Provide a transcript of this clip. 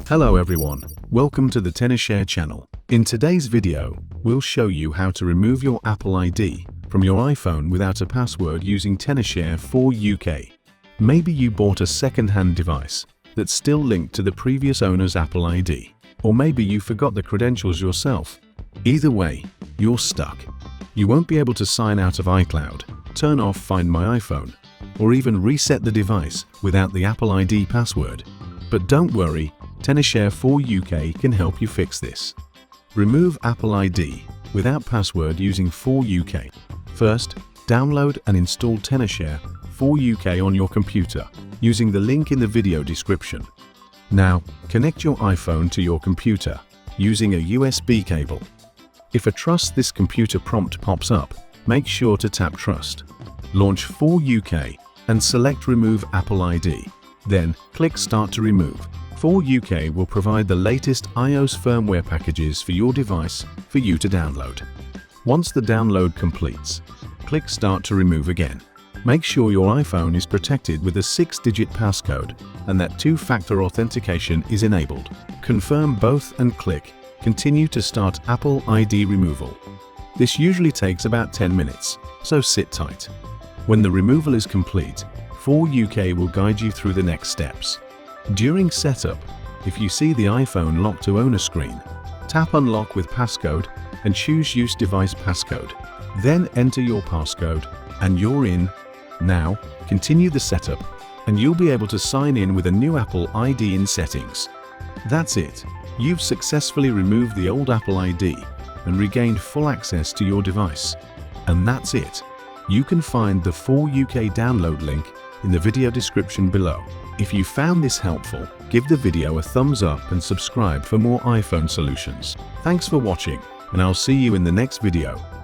Hello everyone, welcome to the Tenorshare channel. In today's video, we'll show you how to remove your Apple ID from your iPhone without a password using Tenorshare 4uKey. Maybe you bought a second-hand device that's still linked to the previous owner's Apple ID, or maybe you forgot the credentials yourself. Either way, you're stuck. You won't be able to sign out of iCloud, turn off Find My iPhone, or even reset the device without the Apple ID password. But don't worry, Tenorshare 4uKey can help you fix this. Remove Apple ID without password using 4uKey. First, download and install Tenorshare 4uKey on your computer using the link in the video description. Now, connect your iPhone to your computer using a USB cable. If a Trust This Computer prompt pops up, make sure to tap Trust. Launch 4uKey and select Remove Apple ID. Then, click Start to remove. 4uKey will provide the latest iOS firmware packages for your device for you to download. Once the download completes, click Start to remove again. Make sure your iPhone is protected with a 6-digit passcode and that two-factor authentication is enabled. Confirm both and click Continue to start Apple ID removal. This usually takes about 10 minutes, so sit tight. When the removal is complete, 4uKey will guide you through the next steps. During setup, if you see the iPhone lock to owner screen, tap Unlock with passcode and choose Use Device Passcode. Then enter your passcode and you're in. Now, continue the setup and you'll be able to sign in with a new Apple ID in settings. That's it. You've successfully removed the old Apple ID and regained full access to your device. And that's it. You can find the 4uKey download link in the video description below. If you found this helpful, give the video a thumbs up and subscribe for more iPhone solutions. Thanks for watching, and I'll see you in the next video.